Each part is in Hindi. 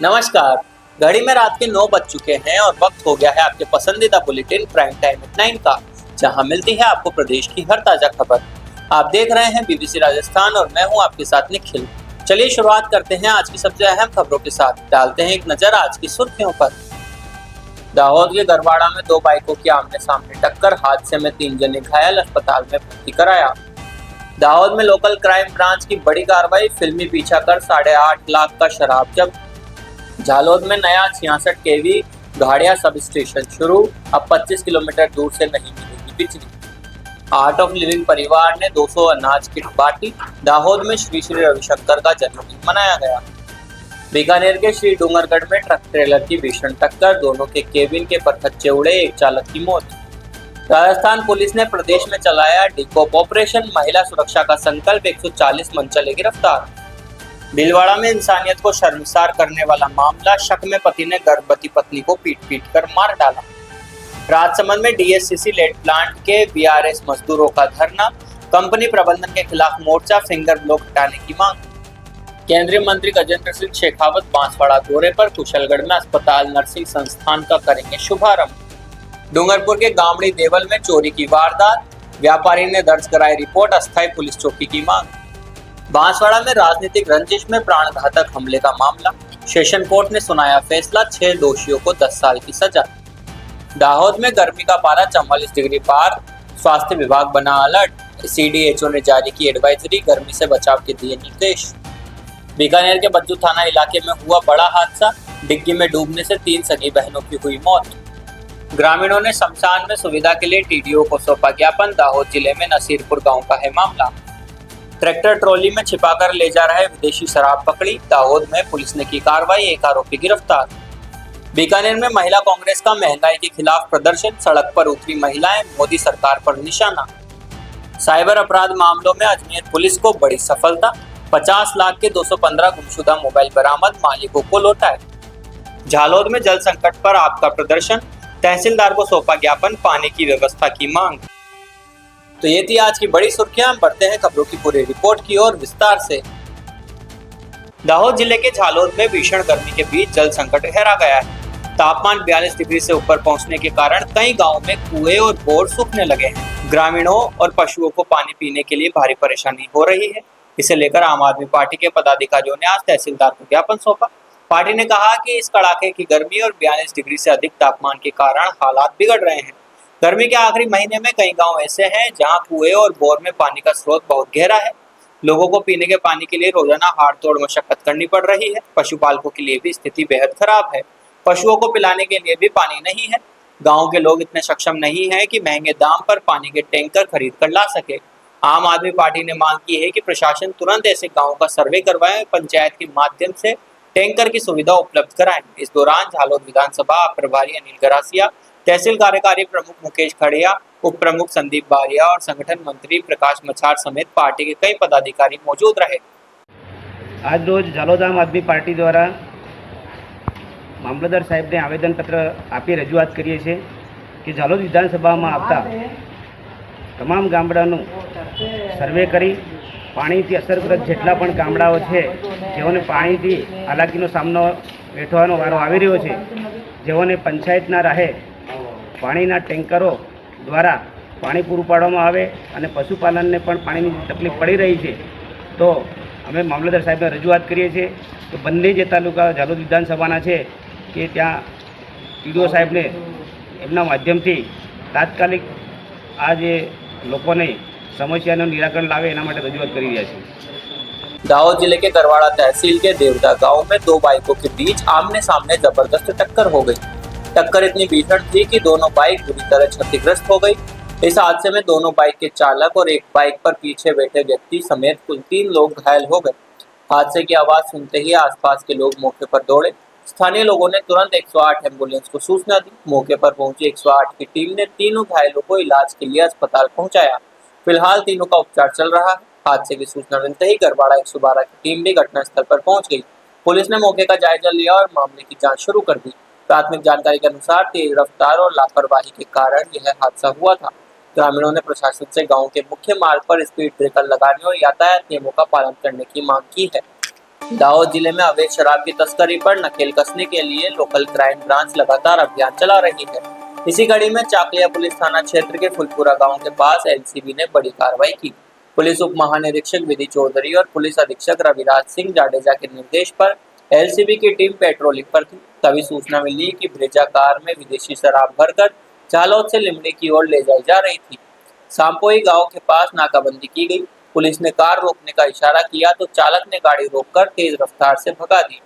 नमस्कार। घड़ी में रात के 9 बज चुके हैं और वक्त हो गया है आपके पसंदीदा बुलेटिन प्राइम टाइम एट 9 का, जहां मिलती है आपको प्रदेश की हर ताजा खबर। आप देख रहे हैं बीबीसी राजस्थान और मैं हूं आपके साथ निखिल। चलिए शुरुआत करते हैं आज की सबसे अहम खबरों के साथ। डालते हैं एक नजर आज की सुर्खियों पर। दाहोद के गरवाड़ा में 2 बाइकों की आमने सामने टक्कर, हादसे में 3 जने घायल, अस्पताल में भर्ती कराया। दाहोद में लोकल क्राइम ब्रांच की बड़ी कार्रवाई, फिल्मी पीछा कर 8.5 लाख का शराब जब्त। झालोद में नया 66 केवी घाड़िया सब स्टेशन शुरू, अब 25 किलोमीटर दूर से नहीं मिलेगी बिजली। आर्ट ऑफ लिविंग परिवार ने 200 अनाज किट बांटी। दाहोद में श्री श्री रविशंकर का जन्मदिन मनाया गया। बीकानेर के श्री डूंगरगढ़ में ट्रक ट्रेलर की भीषण टक्कर, दोनों के केबिन के परखच्चे उड़े, एक चालक की मौत। राजस्थान पुलिस ने प्रदेश में चलाया डिकॉप ऑपरेशन, महिला सुरक्षा का संकल्प, 140 मनचले गिरफ्तार। भीलवाड़ा में इंसानियत को शर्मसार करने वाला मामला, शक में पति ने गर्भवती पत्नी को पीट कर मार डाला। राजसमंद में डीएससीसी लेड प्लांट के बीआरएस मजदूरों का धरना, कंपनी प्रबंधन के खिलाफ मोर्चा, फिंगर ब्लॉक हटाने की मांग। केंद्रीय मंत्री गजेंद्र सिंह शेखावत बांसवाड़ा दौरे पर, कुशलगढ़ में अस्पताल नर्सिंग संस्थान का करेंगे शुभारंभ। डूंगरपुर के गामड़ी देवल में चोरी की वारदात, व्यापारी ने दर्ज कराई रिपोर्ट, अस्थायी पुलिस चौकी की मांग। बांसवाड़ा में राजनीतिक रंजिश में प्राणघातक हमले का मामला, सेशन कोर्ट ने सुनाया फैसला, 6 दोषियों को 10 साल की सजा। दाहोद में गर्मी का पारा 44 डिग्री पार, स्वास्थ्य विभाग बना अलर्ट, सीडीएचओ ने जारी की एडवाइजरी, गर्मी से बचाव के दिए निर्देश। बीकानेर के बज्जू थाना इलाके में हुआ बड़ा हादसा, डिग्गी में डूबने से 3 सगी बहनों की हुई मौत। ग्रामीणों ने शमशान में सुविधा के लिए टीडीओ को सौंपा ज्ञापन, दाहोद जिले में नसीरपुर गांव का है मामला। ट्रैक्टर ट्रॉली में छिपाकर ले जा रहे विदेशी शराब पकड़ी, दाहोद में पुलिस ने की कार्रवाई, 1 आरोपी गिरफ्तार। बीकानेर में महिला कांग्रेस का महंगाई के खिलाफ प्रदर्शन, सड़क पर उतरी महिलाएं, मोदी सरकार पर निशाना। साइबर अपराध मामलों में अजमेर पुलिस को बड़ी सफलता, 50 लाख के 215 गुमशुदा मोबाइल बरामद, मालिकों को लौटाए। झालोद में जल संकट पर आपका प्रदर्शन, तहसीलदार को सौंपा ज्ञापन, पानी की व्यवस्था की मांग। तो ये थी आज की बड़ी सुर्खियां। बढ़ते हैं खबरों की पूरी रिपोर्ट की ओर विस्तार से। दाहोद जिले के झालोद में भीषण गर्मी के बीच जल संकट गहरा गया है। तापमान 42 डिग्री से ऊपर पहुंचने के कारण कई गांवों में कुएं और बोर सूखने लगे हैं। ग्रामीणों और पशुओं को पानी पीने के लिए भारी परेशानी हो रही है। इसे लेकर आम आदमी पार्टी के पदाधिकारियों ने आज तहसीलदार को ज्ञापन सौंपा। पार्टी ने कहा कि इस कड़ाके की गर्मी और 42 डिग्री से अधिक तापमान के कारण हालात बिगड़ रहे हैं। गर्मी के आखिरी महीने में कई गांव ऐसे हैं जहां कुएं और बोर में पानी का स्रोत बहुत गहरा है। लोगों को पीने के पानी के लिए रोजाना हाड़ तोड़ मशक्कत करनी पड़ रही है। पशुपालकों के लिए भी स्थिति बेहद खराब है। पशुओं को पिलाने के लिए भी पानी नहीं है। गांव के लोग इतने सक्षम नहीं है कि महंगे दाम पर पानी के टैंकर खरीद कर ला सके। आम आदमी पार्टी ने मांग की है कि प्रशासन तुरंत ऐसे गाँव का सर्वे करवाए, पंचायत के माध्यम से टैंकर की सुविधा उपलब्ध कराएं। इस दौरान झालोद विधानसभा प्रभारी अनिल गरासिया, तहसील कार्यकारी प्रमुख मुकेश खड़िया, उप प्रमुख संदीप बारिया और संगठन मंत्री प्रकाश मछार समेत पार्टी के कई पदाधिकारी मौजूद रहे। आज रोज झालोद आम आदमी पार्टी द्वारा मामलतदार साहेब ने आवेदन पत्र आपी रजूआत करीए छे कि झालोद विधानसभा में आवता तमाम गामडाનું सर्वे करी पाणीथी असरग्रस्त जेटला पण गामडाओ छे जेओने पाणीथी हालाकीनो सामनो वेठવાનો वारो આવી રહ્યો છે, જેઓને પંચાયતના રાહે પાણીના ટેન્કરો દ્વારા પાણી પૂરું પાડવામાં આવે અને પશુપાલનને પણ પાણીની તકલીફ પડી રહી છે, તો અમે મામલતદાર સાહેબને રજૂઆત કરીએ છીએ કે બંને જે તાલુકા ઝાલોદ વિધાનસભાના છે કે ત્યાં ટીડીઓ સાહેબને એમના માધ્યમથી તાત્કાલિક આ જે લોકોને સમસ્યાનું નિરાકરણ લાવે એના માટે રજૂઆત કરી રહ્યા છીએ। दाहोद जिले के गरवाड़ा तहसील के देवदा गांव में 2 बाइकों के बीच आमने सामने जबरदस्त टक्कर हो गई। टक्कर इतनी भीषण थी कि दोनों बाइक बुरी तरह क्षतिग्रस्त हो गई। इस हादसे में दोनों बाइक के चालक और एक बाइक पर पीछे बैठे व्यक्ति समेत कुल 3 लोग घायल हो गए। हादसे की आवाज सुनते ही आसपास के लोग मौके पर दौड़े। स्थानीय लोगों ने तुरंत 108 एम्बुलेंस को सूचना दी। मौके पर पहुंची 108 की टीम ने तीनों घायलों को इलाज के लिए अस्पताल पहुंचाया। फिलहाल तीनों का उपचार चल रहा है। हादसे की सूचना मिलते ही गरवाड़ा 112 की टीम भी घटनास्थल पर पहुंच गई। पुलिस ने मौके का जायजा लिया और मामले की जांच शुरू कर दी। प्राथमिक जानकारी के अनुसार तेज रफ्तार और लापरवाही के कारण यह हादसा हुआ था। ग्रामीणों ने प्रशासन से गांव के मुख्य मार्ग पर स्पीड ब्रेकर लगाने और यातायात नियमों का पालन करने की मांग की है। दाहोद जिले में अवैध शराब की तस्करी पर नकेल कसने के लिए लोकल क्राइम ब्रांच लगातार अभियान चला रही है। इसी कड़ी में चाकलिया पुलिस थाना क्षेत्र के फुलपुरा गांव के पास एलसीबी ने बड़ी कार्रवाई की। पुलिस उप महानिरीक्षक विधि चौधरी और पुलिस अधीक्षक रविराज सिंह जाडेजा के निर्देश पर एलसीबी की टीम पेट्रोलिंग पर थी। तभी सूचना मिली कि ब्रेजा कार में विदेशी शराब भरकर झालोद से लिमड़ी की ओर ले जाई जा रही थी। सांपोई गांव के पास नाकाबंदी की गई। पुलिस ने कार रोकने का इशारा किया तो चालक ने गाड़ी रोककर तेज रफ्तार से भगा दी।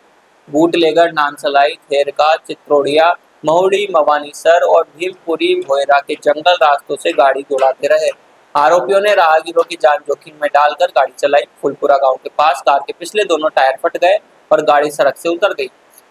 बूटलेगर नानसलाई, थेरका, चित्रोड़िया, महुड़ी, मवानीसर और भीमपुरी भोयरा के जंगल रास्तों से गाड़ी दौड़ाते रहे। आरोपियों ने राहगीरों की जान जोखिम में डालकर गाड़ी चलाई। फुलपुरा गांव के पास कार के पिछले दोनों टायर फट गए और गाड़ी सड़क से उतर गई।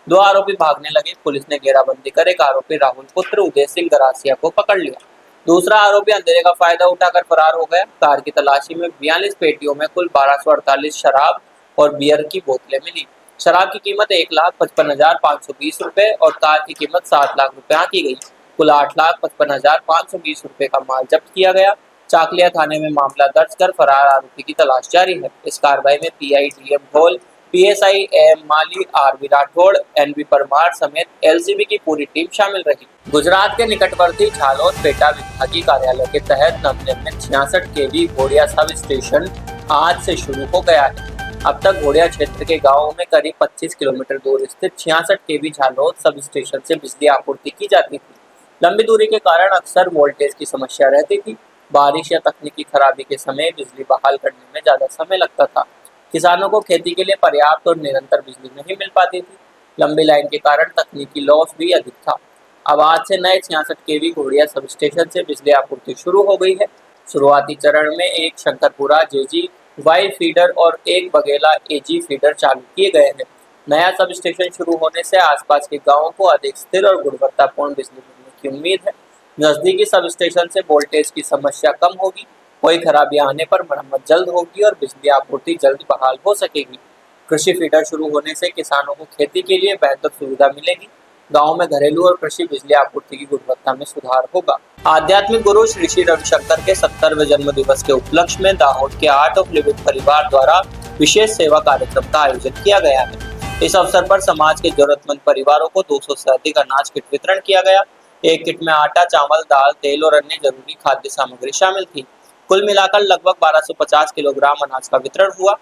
दो आरोपी भागने लगे। पुलिस ने घेराबंदी कर एक आरोपी राहुल पुत्र उदय सिंह गरासिया को पकड़ लिया। दूसरा आरोपी अंधेरे का फायदा उठाकर फरार हो गया। कार की तलाशी में 42 पेटियों में कुल 1248 शराब और बियर की बोतलें मिली। शराब की कीमत 1,55,520 रुपए और कार की कीमत 7 लाख रुपए की गई। कुल 8,55,520 रुपए का माल जब्त किया गया। चाकलिया थाने में मामला दर्ज कर फरार आरोपी की तलाश जारी है। इस कार्रवाई में पीआई डीएम घोल, पीएसआई एम माली, आरवी राठौड़, एनबी परमार समेत एलसीबी की पूरी टीम शामिल रही। गुजरात के निकटवर्ती झालोद पेटा विभागीय कार्यालय के तहत नवनिर्मित 66 केवी घोड़िया सब स्टेशन आज से शुरू हो गया है। अब तक घोड़िया क्षेत्र के गांवों में करीब 25 किलोमीटर दूर स्थित 66 केवी झालोद सब स्टेशन से बिजली आपूर्ति की जाती थी। लंबी दूरी के कारण अक्सर वोल्टेज की समस्या रहती थी। बारिश या तकनीकी खराबी के समय बिजली बहाल करने में ज्यादा समय लगता था। किसानों को खेती के लिए पर्याप्त और निरंतर बिजली नहीं मिल पाती थी। लंबी लाइन के कारण तकनीकी लॉस भी अधिक था। अब आज से नए 66 केवी घोड़िया सब स्टेशन से बिजली आपूर्ति शुरू हो गई है। शुरुआती चरण में एक शंकरपुरा जेजी वाई फीडर और एक बघेला एजी फीडर चालू किए गए हैं। नया सब स्टेशन शुरू होने से आसपास के गांवों को अधिक स्थिर और गुणवत्तापूर्ण बिजली मिलने की उम्मीद है। नजदीकी सब स्टेशन से वोल्टेज की समस्या कम होगी। कोई खराबी आने पर मरम्मत जल्द होगी और बिजली आपूर्ति जल्द बहाल हो सकेगी। कृषि फीडर शुरू होने से किसानों को खेती के लिए बेहतर सुविधा मिलेगी। गांव में घरेलू और कृषि बिजली आपूर्ति की गुणवत्ता में सुधार होगा। आध्यात्मिक गुरु श्री श्री रविशंकर के 70वें जन्म दिवस के उपलक्ष्य में दाहोद के आर्ट ऑफ लिविंग परिवार द्वारा विशेष सेवा कार्यक्रम का आयोजन किया गया है। इस अवसर पर समाज के जरूरतमंद परिवारों को 200 से अधिक अनाज किट वितरण किया गया। एक किट में आटा, चावल, दाल, तेल और अन्य जरूरी खाद्य सामग्री शामिल थी। कुल मिलाकर लगभग 1250 किलोग्राम अनाज का वितरण हुआ।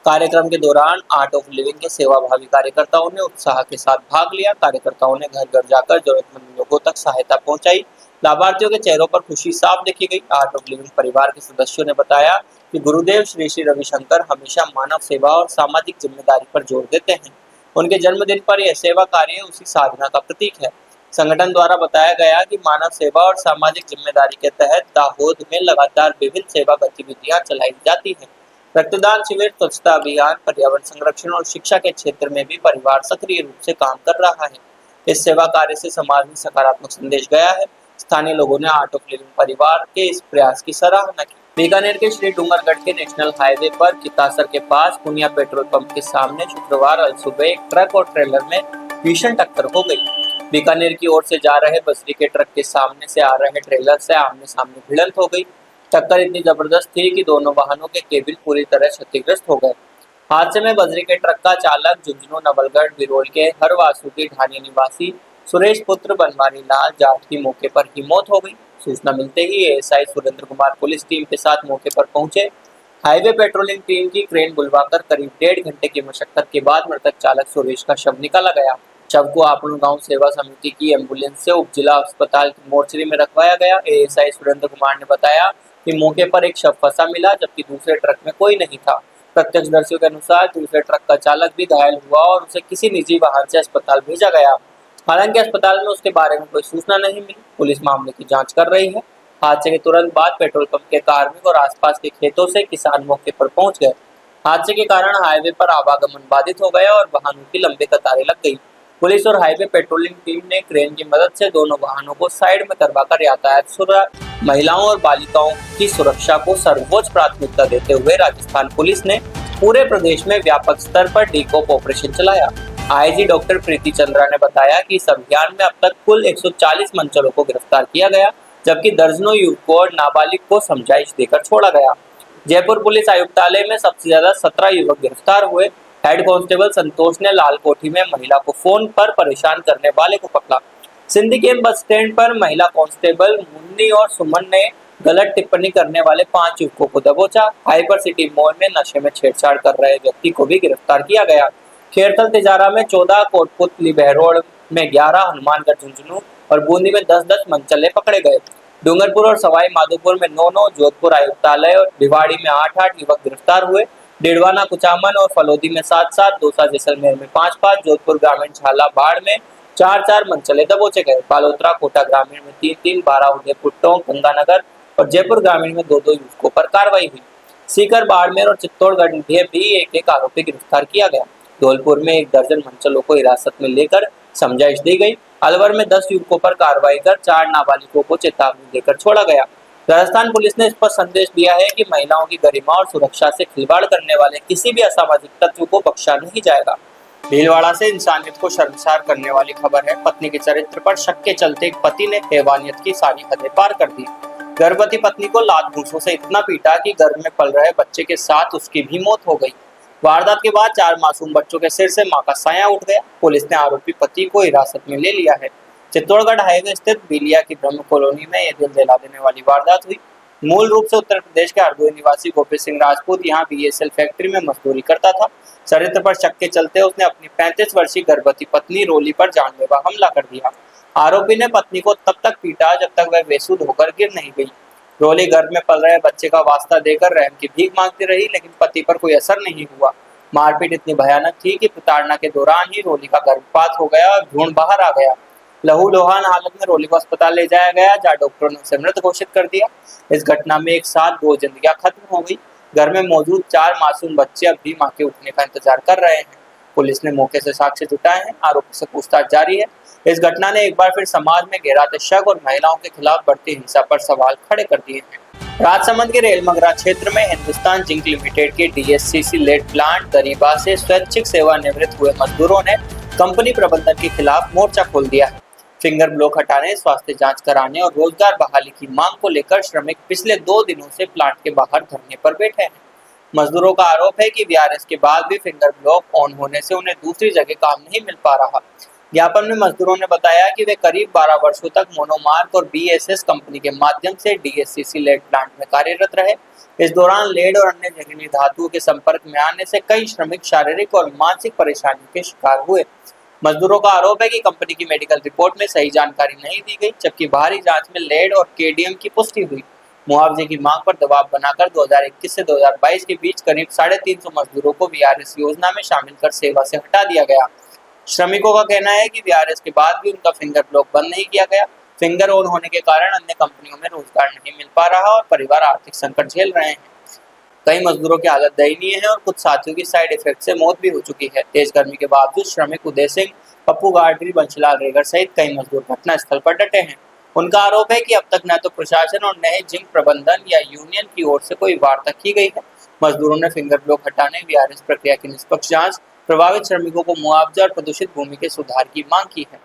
कार्यक्रम के दौरान आर्ट ऑफ लिविंग के सेवाभावी कार्यकर्ताओं ने उत्साह के साथ भाग लिया। कार्यकर्ताओं ने घर घर जाकर जरूरतमंद लोगों तक सहायता पहुंचाई। लाभार्थियों के चेहरों पर खुशी साफ देखी गई। आर्ट ऑफ लिविंग परिवार के सदस्यों ने बताया कि गुरुदेव श्री श्री रविशंकर हमेशा मानव सेवा और सामाजिक जिम्मेदारी पर जोर देते हैं। उनके जन्मदिन पर यह सेवा कार्य उसी साधना का प्रतीक है। संगठन द्वारा बताया गया कि मानव सेवा और सामाजिक जिम्मेदारी के तहत दाहोद में लगातार विभिन्न सेवा गतिविधियां चलाई जाती हैं। रक्तदान शिविर, स्वच्छता अभियान, पर्यावरण संरक्षण और शिक्षा के क्षेत्र में भी परिवार सक्रिय रूप से काम कर रहा है। इस सेवा कार्य से समाज में सकारात्मक संदेश गया है। स्थानीय लोगों ने आर्ट ऑफ लिविंग परिवार के इस प्रयास की सराहना की। बीकानेर के श्री डूंगरगढ़ के नेशनल हाईवे पर कितासर के पास पुनिया पेट्रोल पंप के सामने शुक्रवार अलसुबह एक ट्रक और ट्रेलर में भीषण टक्कर हो गई। बीकानेर की ओर से जा रहे बजरी के ट्रक के सामने से आ रहे ट्रेलर से आमने सामने भिड़ंत हो गई। टक्कर इतनी जबरदस्त थी कि दोनों वाहनों के केबिन पूरी तरह क्षतिग्रस्त हो गए। हादसे में बजरी के ट्रक का चालक झुंझुनू नवलगढ़ बिरोल के हरवासु की ढानी निवासी सुरेश पुत्र बनवारी लाल जाट की मौके पर ही मौत हो गई। सूचना मिलते ही ASI Surendra Kumar police team के साथ मौके पर पहुंचे। हाईवे पेट्रोलिंग टीम की क्रेन बुलवाकर करीब 1.5 घंटे की मशक्कत के बाद मृतक चालक सुरेश का शव निकाला गया। शव को आपन गांव सेवा समिति की एम्बुलेंस से उप जिला अस्पताल की मोर्चरी में रखवाया गया। एएसआई सुरेंद्र कुमार ने बताया कि मौके पर एक शव फंसा मिला, जबकि दूसरे ट्रक में कोई नहीं था। प्रत्यक्षदर्शियों के अनुसार दूसरे ट्रक का चालक भी घायल हुआ और उसे किसी निजी वाहन से अस्पताल भेजा गया। हालांकि अस्पताल में उसके बारे में कोई सूचना नहीं मिली। पुलिस मामले की जांच कर रही है। हादसे के तुरंत बाद पेट्रोल पंप के कार्मिक और आसपास के खेतों से किसान मौके पर पहुंच गए। हादसे के कारण हाईवे पर आवागमन बाधित हो गया और वाहनों की लंबी कतारें लग गई। पुलिस और हाईवे पेट्रोलिंग टीम ने क्रेन की मदद से दोनों वाहनों को साइड में करवाकर यातायात महिलाओं और बालिकाओं की सुरक्षा को सर्वोच्च प्राथमिकता देते हुए राजस्थान पुलिस ने पूरे प्रदेश में व्यापक स्तर पर डीकोप ऑपरेशन चलाया। आईजी डॉक्टर प्रीति चंद्रा ने बताया कि इस अभियान में अब तक कुल 140 मंचलों को गिरफ्तार किया गया, जबकि दर्जनों युवकों और नाबालिग को समझाइश देकर छोड़ा गया। जयपुर पुलिस आयुक्तालय में सबसे ज्यादा 17 युवक गिरफ्तार हुए। हेड कांस्टेबल संतोष ने लाल कोठी में महिला को फोन पर परेशान करने वाले को पकड़ा। सिंधी गेम बस स्टैंड पर महिला कांस्टेबल मुन्नी और सुमन ने गलत टिप्पणी करने वाले 5 युवकों को दबोचा। हाइपर सिटी मॉल में नशे में छेड़छाड़ कर रहे व्यक्ति को भी गिरफ्तार किया गया। खेरथल तिजारा में 14, कोटपुतली बहरोड़ में 11, हनुमानगढ़ झुंझुनू और बूंदी में 10-10 मनचले पकड़े गए। डूंगरपुर और सवाई माधोपुर में 9-9, जोधपुर आयुक्तालय और भिवाड़ी में 8-8 युवक गिरफ्तार हुए। डेड़वाना, कुचामन और फलोदी में 7-7, दौसा जैसलमेर में 5-5, जोधपुर ग्रामीण, झालावाड़ में 4-4 मनचले दबोचे गए। बालोतरा, कोटा ग्रामीण में 3-3, बारा, उदयपुर टोंक, गंगानगर और जयपुर ग्रामीण में 2-2 युवकों पर कार्रवाई हुई। सीकर, बाड़मेर और चित्तौड़गढ़ में भी एक आरोपी गिरफ्तार किया गया। धौलपुर में 1 दर्जन मनचलों को हिरासत में लेकर समझाइश दी गई। अलवर में 10 युवकों पर कार्रवाई कर 4 नाबालिगों को चेतावनी देकर छोड़ा गया। राजस्थान पुलिस ने स्पष्ट संदेश दिया है कि महिलाओं की गरिमा और सुरक्षा से खिलवाड़ करने वाले किसी भी असामाजिक तत्व को बख्शा नहीं जाएगा। भीलवाड़ा से इंसानियत को शर्मसार करने वाली खबर है। पत्नी के चरित्र पर शक के चलते एक पति ने हैवानियत की सारी हदें पार कर दी। गर्भवती पत्नी को लात घूंसों से इतना पीटा कि गर्भ में पल रहे बच्चे के साथ उसकी भी मौत हो गई। वारदात के बाद 4 मासूम बच्चों के सिर से मां का साया उठ गया। पुलिस ने आरोपी पति को हिरासत में ले लिया है। चित्तौड़गढ़ हाईवे स्थित बिलिया की ब्रह्म कॉलोनी में यह दिल दहला देने वाली वारदात हुई। मूल रूप से उत्तर प्रदेश के हरदोई निवासी गोपी सिंह राजपूत यहाँ बीएसएल फैक्ट्री में मजदूरी करता था। चरित्र पर शक के चलते उसने अपनी 35 वर्षीय गर्भवती पत्नी रोली पर जानलेवा हमला कर दिया। आरोपी ने पत्नी को तब तक पीटा जब तक वह बेसुध होकर गिर नहीं गई। रोली गर्भ में पल रहे बच्चे का वास्ता देकर रहम की भीख मांगती रही, लेकिन पति पर कोई असर नहीं हुआ। मारपीट इतनी भयानक थी कि प्रताड़ना के दौरान ही रोली का गर्भपात हो गया और भ्रूण बाहर आ गया। लहूलुहान हालत में रोली को अस्पताल ले जाया गया, जहां डॉक्टरों ने उसे मृत घोषित कर दिया। इस घटना में एक साथ 2 जिंदगियां खत्म हो गई। घर में मौजूद 4 मासूम बच्चे अब भी मां के उठने का इंतजार कर रहे हैं। पुलिस ने मौके से साक्ष्य जुटाए हैं। आरोपी से पूछताछ जारी है। इस घटना ने एक बार फिर समाज में गहराते शक और महिलाओं के खिलाफ बढ़ती हिंसा पर सवाल खड़े कर दिए हैं। राजसमंद के रेलमगरा क्षेत्र में हिंदुस्तान जिंक लिमिटेड के डीएससीसी लेड प्लांट दरीबा से स्वैच्छिक सेवानिवृत्त हुए मजदूरों ने कंपनी प्रबंधन के खिलाफ मोर्चा खोल दिया है। फिंगर ब्लॉक हटाने, स्वास्थ्य जांच कराने और रोजगार बहाली की मांग को लेकर श्रमिक पिछले 2 दिनों से प्लांट के बाहर धरने पर बैठे हैं। मजदूरों का आरोप है कि वीआरएस के बाद भी फिंगर ब्लॉक ऑन होने से उन्हें दूसरी जगह काम नहीं मिल पा रहा। ज्ञापन में मजदूरों ने बताया कि वे करीब 12 वर्षों तक मोनोमार्क और बीएसएस कंपनी के माध्यम से डीएससीसी लेड प्लांट में कार्यरत रहे। इस दौरान लेड और अन्य जहरीली धातुओं के संपर्क में आने से कई श्रमिक शारीरिक और मानसिक परेशानियों के शिकार हुए। मजदूरों का आरोप है कि कंपनी की मेडिकल रिपोर्ट में सही जानकारी नहीं दी गई, जबकि बाहरी जांच में लेड और केडीएम की पुष्टि हुई। मुआवजे की मांग पर दबाव बनाकर 2021 से 2022 के बीच करीब 350 मजदूरों को वीआरएस योजना में शामिल कर सेवा से हटा दिया गया। श्रमिकों का कहना है कि वीआरएस के बाद भी उनका फिंगर ब्लॉक बंद नहीं किया गया। फिंगर ऑन होने के कारण अन्य कंपनियों में रोजगार नहीं मिल पा रहा और परिवार आर्थिक संकट झेल रहे हैं। कई मजदूरों की हालत दयनीय है और कुछ साथियों की साइड इफेक्ट से मौत भी हो चुकी है। तेज गर्मी के बावजूद श्रमिक उदय सिंह, पप्पू गाडरी, बंशीलाल रेगर सहित कई मजदूर घटनास्थल पर डटे हैं। उनका आरोप है कि अब तक न तो प्रशासन और न ही जिंक प्रबंधन या यूनियन की ओर से कोई वार्ता की गई है। मजदूरों ने फिंगर ब्लॉक हटाने, वीआरएस प्रक्रिया की निष्पक्ष जांच, प्रभावित श्रमिकों को मुआवजा और प्रदूषित भूमि के सुधार की मांग की है।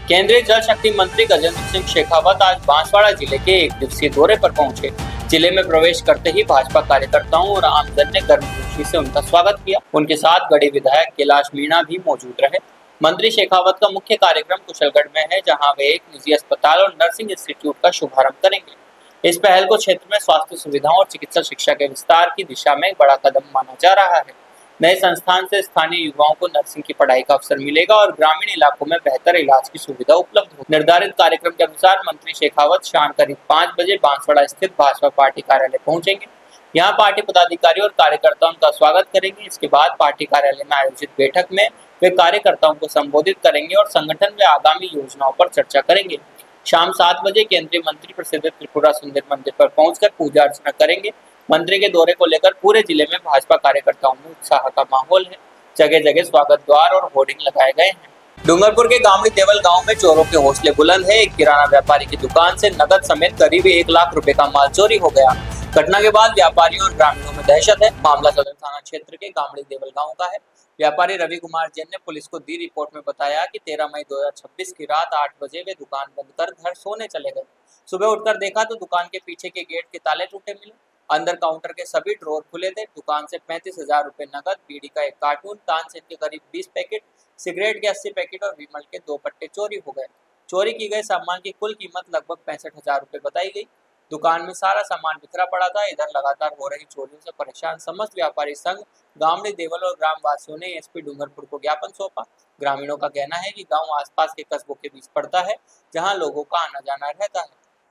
केंद्रीय जल शक्ति मंत्री गजेंद्र सिंह शेखावत आज बांसवाड़ा जिले के 1 दिवसीय दौरे पर पहुंचे। जिले में प्रवेश करते ही भाजपा कार्यकर्ताओं और आमजन ने गर्म जोशी से उनका स्वागत किया। उनके साथ गढ़ी विधायक कैलाश मीणा भी मौजूद रहे। मंत्री शेखावत का मुख्य कार्यक्रम कुशलगढ़ में है, जहां वे एक निजी अस्पताल और नर्सिंग इंस्टीट्यूट का शुभारंभ करेंगे। इस पहल को क्षेत्र में स्वास्थ्य सुविधाओं और चिकित्सा शिक्षा के विस्तार की दिशा में एक बड़ा कदम माना जा रहा है। नए संस्थान से स्थानीय युवाओं को नर्सिंग की पढ़ाई का अवसर मिलेगा और ग्रामीण इलाकों में बेहतर इलाज की सुविधा उपलब्ध होगी। निर्धारित कार्यक्रम के अनुसार मंत्री शेखावत शाम करीब 5 बजे बांसवाड़ा स्थित भाजपा पार्टी कार्यालय पहुंचेंगे। यहाँ पार्टी पदाधिकारी और कार्यकर्ताओं का स्वागत करेंगे। इसके बाद पार्टी कार्यालय में आयोजित बैठक में वे कार्यकर्ताओं को संबोधित करेंगे और संगठन में आगामी योजनाओं पर चर्चा करेंगे। शाम 7 बजे केंद्रीय मंत्री प्रसिद्ध त्रिपुरा सुंदर मंदिर पर पहुंचकर पूजा अर्चना करेंगे। मंत्री के दौरे को लेकर पूरे जिले में भाजपा कार्यकर्ताओं में उत्साह का माहौल है। जगह जगह स्वागत द्वार और होर्डिंग लगाए गए हैं। डूंगरपुर के गामड़ी देवल गांव में चोरों के हौसले बुलंद है। एक किराना व्यापारी की दुकान से नकद समेत करीब 1 लाख रुपए का माल चोरी हो गया। घटना के बाद व्यापारियों और ग्रामीणों में दहशत है। मामला सदर थाना क्षेत्र के गामड़ी देवल गांव का है। व्यापारी रवि कुमार जैन ने पुलिस को दी रिपोर्ट में बताया कि 13 मई 2026 की रात 8 बजे वे दुकान बंद कर घर सोने चले गए। सुबह उठकर देखा तो दुकान के पीछे के गेट के ताले टूटे मिले। अंदर काउंटर के सभी ड्रॉर खुले थे। दुकान से 35,000 रुपए नकद, बीड़ी का एक कार्टून, तानसेन के करीब 20 पैकेट, सिगरेट के 80 पैकेट और विमल के 2 पट्टे चोरी हो गए। चोरी की गए सामान की कुल कीमत लगभग 65,000 रुपए बताई गई। दुकान में सारा सामान बिखरा पड़ा था। इधर लगातार हो रही चोरियों से परेशान समस्त व्यापारी संघ, गामड़ी देवल और ग्रामवासियों ने एसपी डूंगरपुर को ज्ञापन सौंपा। ग्रामीणों का कहना है कि गांव आसपास के कस्बों के बीच पड़ता है, जहां लोगों का आना जाना रहता है।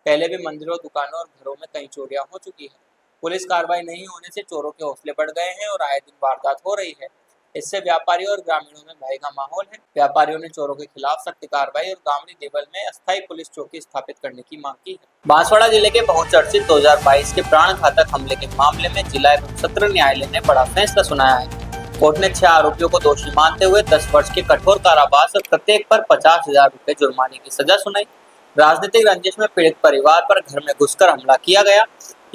पहले भी मंदिरों, दुकानों और घरों में कई चोरियां हो चुकी है। पुलिस कार्रवाई नहीं होने से चोरों के हौसले बढ़ गए हैं और आए दिन वारदात हो रही है। इससे व्यापारियों और ग्रामीणों में भय का माहौल है। व्यापारियों ने चोरों के खिलाफ सख्त कार्रवाई और गामड़ी देवल में अस्थायी पुलिस चौकी स्थापित करने की मांग की है। बांसवाड़ा जिले के बहुचर्चित 2022 के प्राण घातक हमले के मामले में जिला एवं सत्र न्यायालय ने बड़ा फैसला सुनाया है। कोर्ट ने 6 आरोपियों को दोषी मानते हुए 10 वर्ष के कठोर कारावास और प्रत्येक पर 50,000 रुपए जुर्माने की सजा सुनाई। राजनीतिक रंजिश में पीड़ित परिवार पर घर में घुसकर हमला किया गया।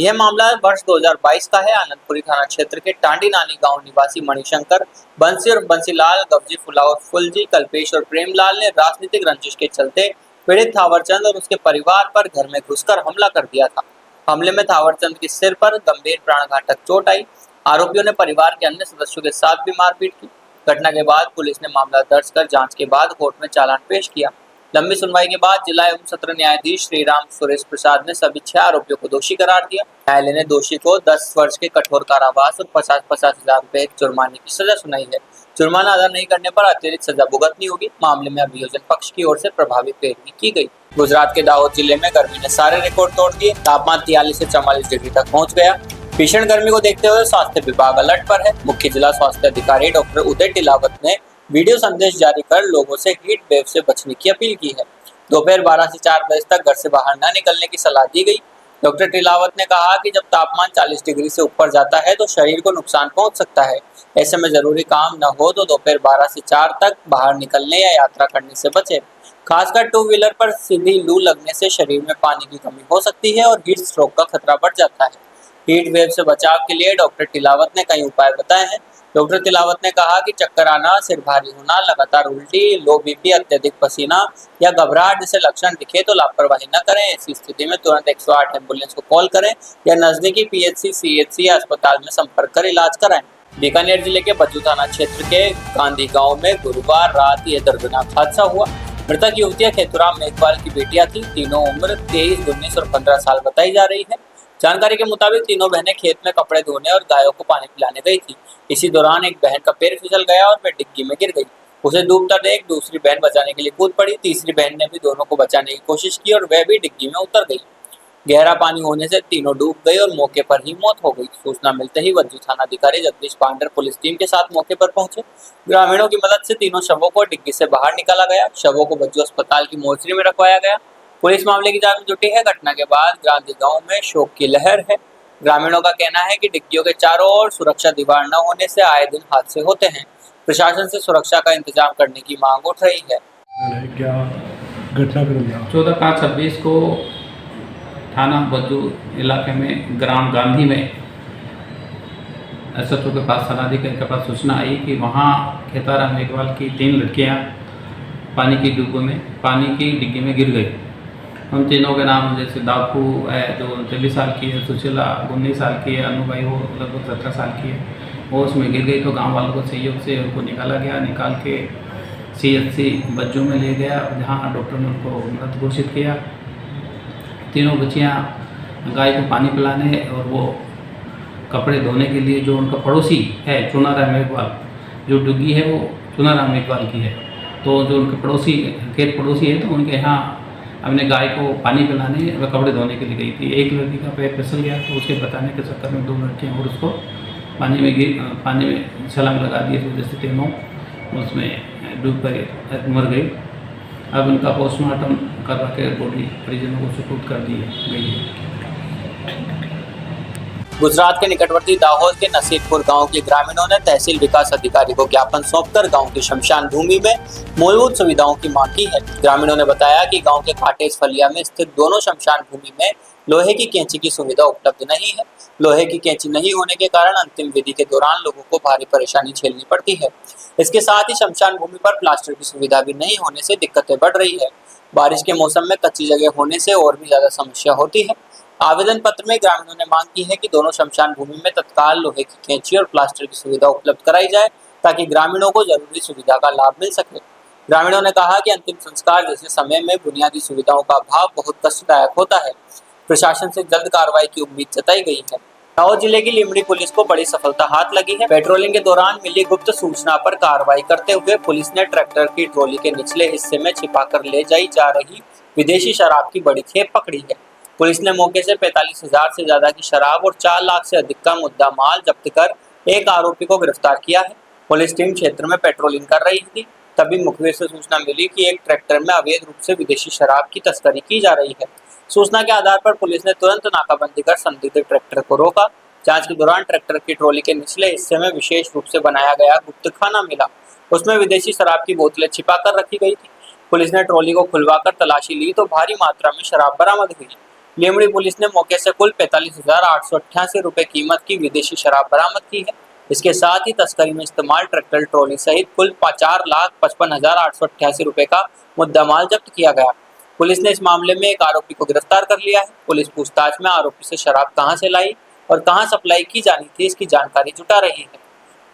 यह मामला वर्ष 2022 का है। आनंदपुरी थाना क्षेत्र के टांडी नानी गांव निवासी मणिशंकर, बंसी और बंसीलाल, गवजी, फुलजी, कल्पेश और प्रेमलाल ने राजनीतिक रंजिश के चलते पीड़ित थावरचंद और उसके परिवार पर घर में घुसकर हमला कर दिया था। हमले में थावरचंद के सिर पर गंभीर प्राणघातक चोट आई। आरोपियों ने परिवार के अन्य सदस्यों के साथ भी मारपीट की। घटना के बाद पुलिस ने मामला दर्ज कर जांच के बाद कोर्ट में चालान पेश किया। लंबी सुनवाई के बाद जिला एवं सत्र न्यायाधीश श्रीराम सुरेश प्रसाद ने सभी 6 आरोपियों को दोषी करार दिया। न्यायालय ने दोषी को 10 वर्ष के कठोर कारावास और 50,000 रुपए जुर्माने की सजा सुनाई है। जुर्माना अदा नहीं करने पर अतिरिक्त सजा भुगतनी होगी। मामले में अभियोजन पक्ष की ओर से प्रभावी पैरवी की गई। गुजरात के दाहोद जिले में गर्मी ने सारे रिकॉर्ड तोड़ दिए। तापमान 43 से 44 डिग्री तक पहुंच गया। भीषण गर्मी को देखते हुए स्वास्थ्य विभाग अलर्ट पर है। मुख्य जिला स्वास्थ्य अधिकारी डॉक्टर उदय टिलावत ने वीडियो संदेश जारी कर लोगों से हीट वेव से बचने की अपील की है। दोपहर 12 से 4 बजे तक घर से बाहर न निकलने की सलाह दी गई। डॉक्टर टिलावत ने कहा कि जब तापमान 40 डिग्री से ऊपर जाता है तो शरीर को नुकसान पहुंच सकता है। ऐसे में जरूरी काम न हो तो दोपहर 12 से 4 तक बाहर निकलने या यात्रा करने से बचें। खासकर 2 व्हीलर पर सीधी लू लगने से शरीर में पानी की कमी हो सकती है और हीट स्ट्रोक का खतरा बढ़ जाता है। हीट वेव से बचाव के लिए डॉक्टर टिलावत ने कई उपाय बताए हैं। डॉक्टर टिलावत ने कहा कि चक्कर आना, सिर भारी होना, लगातार उल्टी, लो बीपी, अत्यधिक पसीना या घबराहट जैसे लक्षण दिखे तो लापरवाही न करें। ऐसी स्थिति में तुरंत 108 एम्बुलेंस को कॉल करें या नजदीकी पीएचसी, सीएचसी या अस्पताल में संपर्क कर इलाज कराएं। बीकानेर जिले के बज्जू थाना क्षेत्र के गांधी गांव में गुरुवार रात यह दर्दनाक हादसा हुआ। मृतक युवतियां खेतुराम मेघवाल की बेटियां थी। तीनों उम्र 23, 19 और 15 साल बताई जा रही है। जानकारी के मुताबिक तीनों बहनें खेत में कपड़े धोने और गायों को पानी पिलाने गई थी। इसी दौरान एक बहन का पैर फिसल गया और वह डिग्गी में गिर गई। उसे डूबता देख दूसरी बहन बचाने के लिए कूद पड़ी। तीसरी बहन ने भी दोनों को बचाने की कोशिश की और वह भी डिग्गी में उतर गई। गहरा पानी होने से तीनों डूब गई और मौके पर ही मौत हो गई। सूचना मिलते ही वज्जू थाना अधिकारी जगदीश पांडर पुलिस टीम के साथ मौके पर पहुंचे। ग्रामीणों की मदद से तीनों शवों को डिग्गी से बाहर निकाला गया। शवों को वज्जू अस्पताल की मोर्चरी में रखवाया गया। पुलिस मामले की जांच में जुटी है। घटना के बाद गांधी गांव में शोक की लहर है। ग्रामीणों का कहना है कि डिग्गियों के चारों ओर सुरक्षा दीवार न होने से आए दिन हादसे होते हैं। प्रशासन से सुरक्षा का इंतजाम करने की मांग उठ रही है। क्या घटनाक्रम 14/5/26 को थाना बज्जू इलाके में ग्राम गांधी में एसएचओ के पास थानाधिकारी के पास सूचना आई कि वहाँ खेताराम मेघवाल की 3 लड़कियाँ पानी की डूबों में पानी की डिग्गी में गिर गई। उन तीनों के नाम जैसे दापू है जो 23 साल की है, सुशीला 19 साल की है, अनुभाई वो लगभग 17 साल की है। वो उसमें गिर गई तो गांव वालों को सहयोग से उनको निकाला गया। निकाल के सीएचसी बज्जू में ले गया जहां डॉक्टर ने उनको मृत घोषित किया। तीनों बच्चियां गाय को पानी पिलाने और वो कपड़े धोने के लिए जो उनका पड़ोसी है चुनाराम मेघवाल, जो डुग्गी है वो चुनाराम मेघवाल की है, तो जो उनके पड़ोसी खेत पड़ोसी है तो उनके यहाँ अपने गाय को पानी पिलाने व कपड़े धोने के लिए गई थी। एक लड़की का पैर फिसल गया तो उसके बताने के चक्कर में 2 लड़कियाँ और उसको पानी में छलांग लगा दी। इस वजह से तीनों उसमें डूब कर मर गई। अब उनका पोस्टमार्टम करवा के बॉडी परिजनों को सुपुर्द कर दी गई है। गुजरात के निकटवर्ती दाहोद के नसीबपुर गांव के ग्रामीणों ने तहसील विकास अधिकारी को ज्ञापन सौंपकर गांव की शमशान भूमि में मूलभूत सुविधाओं की मांग की है। ग्रामीणों ने बताया कि गांव के काटेज फलिया में स्थित दोनों शमशान भूमि में लोहे की कैंची की सुविधा उपलब्ध नहीं है। लोहे की कैंची नहीं होने के कारण अंतिम विधि के दौरान लोगों को भारी परेशानी झेलनी पड़ती है। इसके साथ ही शमशान भूमि पर प्लास्टर की सुविधा भी नहीं होने से दिक्कतें बढ़ रही है। बारिश के मौसम में कच्ची जगह होने से और भी ज्यादा समस्या होती है। आवेदन पत्र में ग्रामीणों ने मांग की है कि दोनों शमशान भूमि में तत्काल लोहे की कैंची और प्लास्टर की सुविधा उपलब्ध कराई जाए ताकि ग्रामीणों को जरूरी सुविधा का लाभ मिल सके। ग्रामीणों ने कहा कि अंतिम संस्कार जैसे समय में बुनियादी सुविधाओं का अभाव बहुत कष्टदायक होता है। प्रशासन से जल्द कार्रवाई की उम्मीद जताई गई है। दाहोद जिले की लिमड़ी पुलिस को बड़ी सफलता हाथ लगी है। पेट्रोलिंग के दौरान मिली गुप्त सूचना पर कार्रवाई करते हुए पुलिस ने ट्रैक्टर की ट्रॉली के निचले हिस्से में छिपाकर ले जाई जा रही विदेशी शराब की बड़ी खेप पकड़ी है। पुलिस ने मौके से 45,000 से ज्यादा की शराब और 4 लाख से अधिक का मुद्दा माल जब्त कर एक आरोपी को गिरफ्तार किया है। पुलिस टीम क्षेत्र में पेट्रोलिंग कर रही थी, तभी मुखबिर से सूचना मिली कि एक ट्रैक्टर में अवैध रूप से विदेशी शराब की तस्करी की जा रही है। सूचना के आधार पर पुलिस ने तुरंत नाकाबंदी कर संदिग्ध ट्रैक्टर को रोका। जांच के दौरान ट्रैक्टर की ट्रॉली के निचले हिस्से में विशेष रूप से बनाया गया गुप्त खाना मिला। उसमें विदेशी शराब की बोतलें छिपाकर रखी गई थी। पुलिस ने ट्रॉली को खुलवाकर तलाशी ली तो भारी मात्रा में शराब बरामद हुई। लिमड़ी पुलिस ने मौके से कुल 45,888 रुपए कीमत की विदेशी शराब बरामद की है। इसके साथ ही तस्करी में इस्तेमाल ट्रैक्टर ट्रॉली सहित कुल 4,55,888 रुपए का मुद्दामाल जब्त किया गया। पुलिस ने इस मामले में एक आरोपी को गिरफ्तार कर लिया है। पुलिस पूछताछ में आरोपी से शराब कहां से लाई और कहां सप्लाई की जानी थी, इसकी जानकारी जुटा रही है।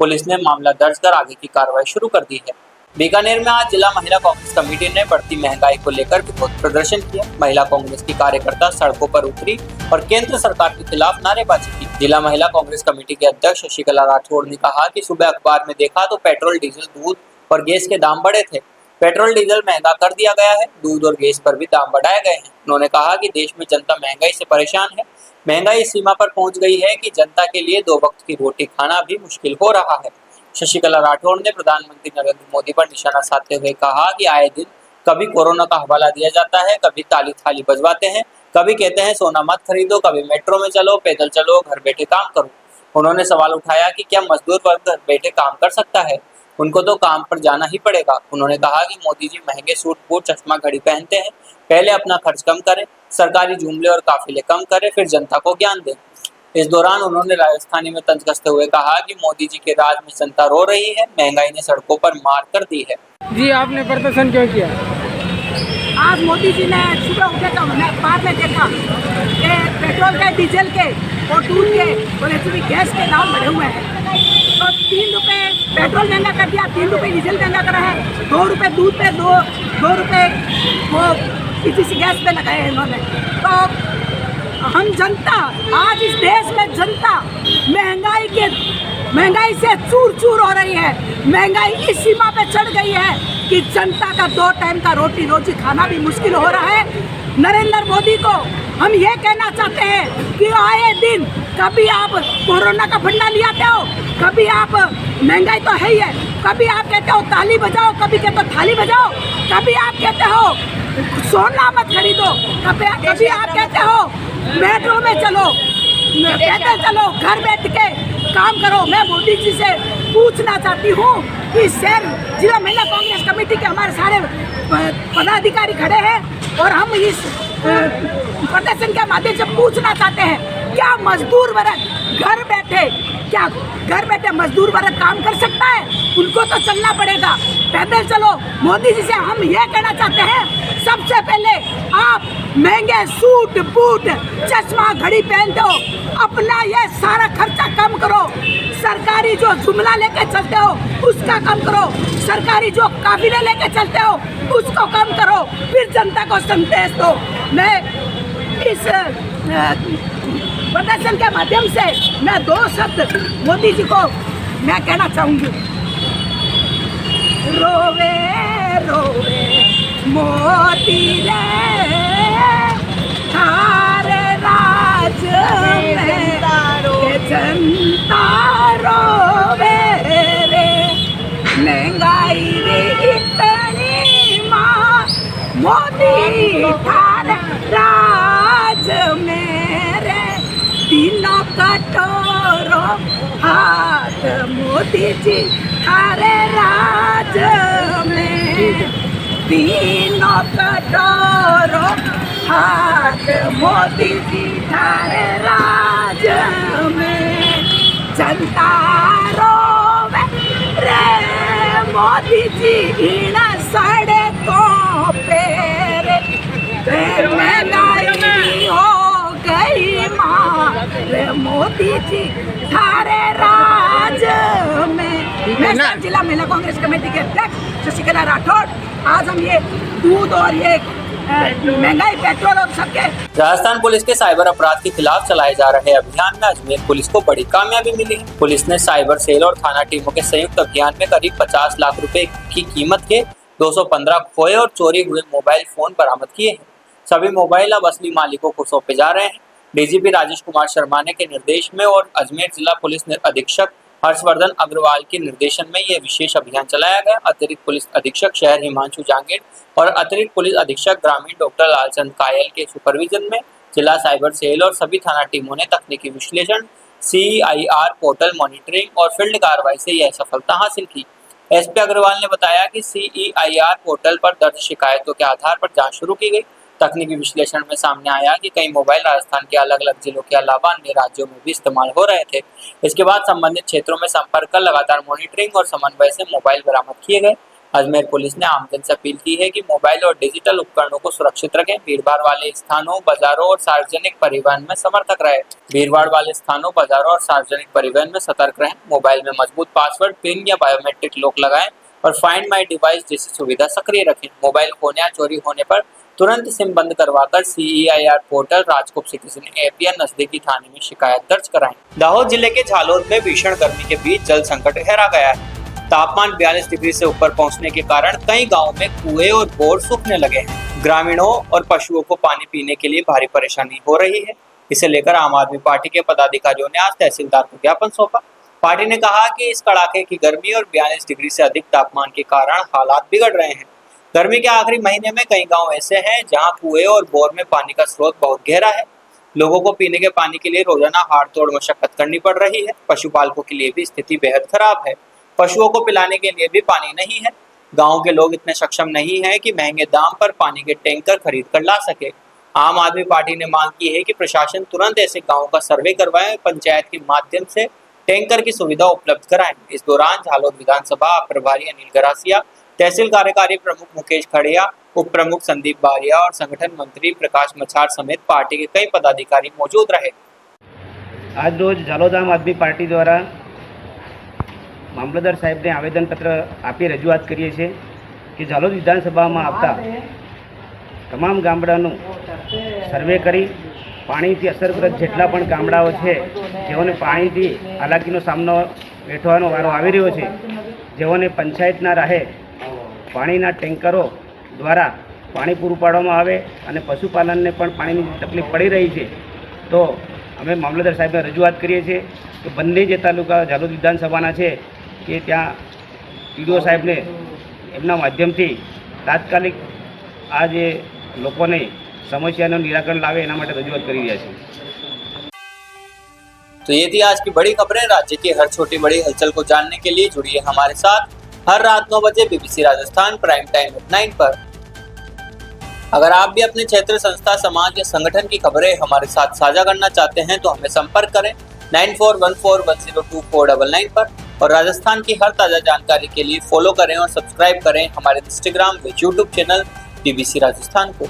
पुलिस ने मामला दर्ज कर आगे की कार्रवाई शुरू कर दी है। बीकानेर में आज जिला महिला कांग्रेस कमेटी ने बढ़ती महंगाई को लेकर विरोध प्रदर्शन किया। महिला कांग्रेस की कार्यकर्ता सड़कों पर उतरी और केंद्र सरकार के खिलाफ नारेबाजी की। जिला महिला कांग्रेस कमेटी के अध्यक्ष शशिकला राठौड़ ने कहा कि सुबह अखबार में देखा तो पेट्रोल, डीजल, दूध और गैस के दाम बढ़े थे। पेट्रोल डीजल महंगा कर दिया गया है, दूध और गैस पर भी दाम बढ़ाए गए हैं। उन्होंने कहा कि देश में जनता महंगाई से परेशान है। महंगाई इस सीमा पर पहुंच गई है कि जनता के लिए 2 वक्त की रोटी खाना भी मुश्किल हो रहा है। शशिकला राठौड़ ने प्रधानमंत्री नरेंद्र मोदी पर निशाना साधते हुए कहा कि आए दिन कभी कोरोना का हवाला दिया जाता है, कभी ताली थाली बजवाते हैं, कभी कहते हैं सोना मत खरीदो, कभी मेट्रो में चलो, पैदल चलो, घर बैठे काम करो। उन्होंने सवाल उठाया कि क्या मजदूर वर्ग घर बैठे काम कर सकता है? उनको तो काम पर जाना ही पड़ेगा। उन्होंने कहा कि मोदी जी महंगे सूट बूट, चश्मा, घड़ी पहनते हैं, पहले अपना खर्च कम करें, सरकारी जुमले और काफिले कम करें, फिर जनता को ज्ञान दें। इस दौरान उन्होंने राजस्थानी में तंज कसते हुए कहा कि मोदी जी के राज में जनता रो रही है, महंगाई ने सड़कों पर मार कर दी है। जी, आपने प्रदर्शन क्यों किया? आज मोदी जी ने सुबह उठे तो हमने अखबार में देखा कि पेट्रोल के, डीजल के और दूध के और एक्चुअली गैस के दाम बढ़े हुए हैं। तो 3 रुपये पेट्रोल महंगा कर दिया, 3 रुपये डीजल महंगा करा है, 2 रुपये दूध पे, 2 रुपये वो किसी गैस पे लगाए हैं इन्होंने। तो हम जनता, आज इस देश में जनता महंगाई से चूर चूर हो रही है। महंगाई इस सीमा पे चढ़ गई है कि जनता का 2 टाइम का रोजी खाना भी मुश्किल हो रहा है। नरेंद्र मोदी को हम ये कहना चाहते हैं कि आए दिन कभी आप कोरोना का फंडा ले आते हो, कभी आप महंगाई तो है ही है, कभी आप कहते हो ताली बजाओ, कभी कहते हो थाली बजाओ, कभी आप कहते हो सोना मत खरीदो, कभी आप कहते हो मेट्रो में चलो, पैदल चलो, घर बैठ के काम करो। मैं मोदी जी से पूछना चाहती हूँ कि शहर जिला महिला कांग्रेस कमेटी के हमारे सारे पदाधिकारी खड़े हैं और हम इस प्रदर्शन के माध्यम से पूछना चाहते हैं, क्या मजदूर वर्ग घर बैठे मजदूर वर्ग काम कर सकता है? उनको तो चलना पड़ेगा, पैदल चलो। मोदी जी से हम ये कहना चाहते हैं, सबसे पहले आप महंगे सूट बूट, चश्मा, घड़ी पहनते हो, अपना ये सारा खर्चा कम करो। सरकारी जो जुमला लेके चलते हो उसका कम करो, सरकारी जो काफिले लेके चलते हो उसको कम करो, फिर जनता को संदेश दो। मैं इस प्रदर्शन के माध्यम से मैं 2 शब्द मोदी जी को मैं कहना चाहूंगी। रोवे रोवे मोदी रे, थारे राज में जनता रोवे रे, महंगाई भी इतनी माँ, मोदी थारे राज में रे, तीनों कटोरो हाथ मोदी जी थारे राज में, तीनों कटोरो हाथ मोदी जी थारे राज में, जनता रोवे रे मोदी जी इन सड़कों पे रे, महंगाई हो गई दी थी थारे राज में। मैं जिला महिला कांग्रेस कमेटी के अध्यक्ष शशिकला राठौड़, आज हम ये दूध और ये महंगाई पेट्रोल और सबके राजस्थान पुलिस के साइबर अपराध के खिलाफ चलाए जा रहे अभियान में अजमेर पुलिस को बड़ी कामयाबी मिली है। पुलिस ने साइबर सेल और थाना टीमों के संयुक्त अभियान में करीब 50 लाख रुपए की कीमत के 215 खोए और चोरी हुए मोबाइल फोन बरामद किए हैं। सभी मोबाइल अब असली मालिकों को सौंपे जा रहे हैं। डीजीपी राजेश कुमार शर्मा के निर्देश में और अजमेर जिला पुलिस अधीक्षक हर्षवर्धन अग्रवाल के निर्देशन में यह विशेष अभियान चलाया गया। अतिरिक्त पुलिस अधीक्षक शहर हिमांशु जांगीर और अतिरिक्त पुलिस अधीक्षक ग्रामीण डॉक्टर लालचंद कायल के सुपरविजन में जिला साइबर सेल और सभी थाना टीमों ने तकनीकी विश्लेषण, CIR पोर्टल मॉनिटरिंग और फील्ड कार्रवाई से यह सफलता हासिल की। SP अग्रवाल ने बताया कि CIR पोर्टल पर दर्ज शिकायतों के आधार पर जांच शुरू की गई। तकनीकी विश्लेषण में सामने आया कि कई मोबाइल राजस्थान के अलग अलग जिलों के अलावा अन्य राज्यों में भी इस्तेमाल हो रहे थे। इसके बाद संबंधित क्षेत्रों में संपर्क कर लगातार मॉनिटरिंग और समन्वय से मोबाइल बरामद किए गए। अजमेर पुलिस ने आमजन से अपील की है कि मोबाइल और डिजिटल उपकरणों को सुरक्षित रखें, भीड़भाड़ वाले स्थानों, बाजारों और सार्वजनिक परिवहन में समर्थक रहे। भीड़भाड़ वाले स्थानों, बाजारों और सार्वजनिक परिवहन में सतर्क रहें। मोबाइल में मजबूत पासवर्ड, पिन या बायोमेट्रिक लॉक लगाएं और फाइंड माई डिवाइस जैसी सुविधा सक्रिय रखें। मोबाइल खोने या चोरी होने पर तुरंत सिम बंद करवाकर CIR portal RajCop citizen app या नजदीकी थाने में शिकायत दर्ज कराएं। दाहोद जिले के झालोद में भीषण गर्मी के बीच जल संकट गहरा गया है। तापमान 42 डिग्री से ऊपर पहुंचने के कारण कई गांवों में कुएं और बोर सूखने लगे हैं। ग्रामीणों और पशुओं को पानी पीने के लिए भारी परेशानी हो रही है। इसे लेकर आम आदमी पार्टी के पदाधिकारियों ने आज तहसीलदार को ज्ञापन सौंपा। पार्टी ने कहा कि इस कड़ाके की गर्मी और 42 डिग्री से अधिक तापमान के कारण हालात बिगड़ रहे हैं। गर्मी के आखिरी महीने में कई गांव ऐसे हैं जहां कुएं और बोर में पानी का स्रोत बहुत गहरा है। लोगों को पीने के पानी के लिए रोजाना हाड़ तोड़ मशक्कत करनी पड़ रही है। पशुपालकों के लिए भी स्थिति बेहद खराब है। पशुओं को पिलाने के लिए भी पानी नहीं है। गांव के लोग इतने सक्षम नहीं है कि महंगे दाम पर पानी के टैंकर खरीद कर ला सके। आम आदमी पार्टी ने मांग की है कि प्रशासन तुरंत ऐसे गाँव का सर्वे करवाए, पंचायत के माध्यम से टैंकर की सुविधा उपलब्ध कराएं। इस दौरान झालोद विधानसभा प्रभारी अनिल गरासिया, तहसील कार्यकारी प्रमुख मुकेश खड़िया, उप प्रमुख संदीप बारिया और संगठन मंत्री प्रकाश मछार समेत पार्टी के कई पदाधिकारी मौजूद रहे। आज रोज झालोद आम आदमी पार्टी द्वारा मामलतदार साहेबने आवेदनपत्र આપી રજૂઆત કરીએ છીએ કે ઝાલોદ વિધાનસભામાં આવતા તમામ ગામડાનું સર્વે કરી પાણીથી અસરગ્રસ્ત જેટલા પણ ગામડાઓ છે જેઓને પાણીથી હાલાકીનો સામનો વેઠવાનો વારો આવી રહ્યો છે, જેઓને પંચાયતના રાહે પાણીના ટેન્કરો દ્વારા પાણી પૂરું પાડવામાં આવે અને પશુપાલનને પણ પાણીની તકલીફ પડી રહી છે, તો અમે મામલતદાર સાહેબને રજૂઆત કરીએ છીએ કે બંને જે તાલુકા ઝાલોદ વિધાનસભાના છે કે ત્યાં PDO સાહેબને એમના માધ્યમથી તાત્કાલિક આ જે લોકોને સમસ્યાનું નિરાકરણ લાવે એના માટે રજૂઆત કરી રહ્યા છીએ। तो ये थी आज की बड़ी खबरें। राज्य की हर छोटी बड़ी हलचल को जानने के लिए जुड़िए हमारे साथ हर रात 9 बजे BBC Rajasthan prime time at 9 पर। अगर आप भी अपने क्षेत्र, संस्था, समाज या संगठन की खबरें हमारे साथ साझा करना चाहते हैं तो हमें संपर्क करें 9414102499 पर और राजस्थान की हर ताज़ा जानकारी के लिए फॉलो करें और सब्सक्राइब करें हमारे इंस्टाग्राम व यूट्यूब चैनल BBC राजस्थान को।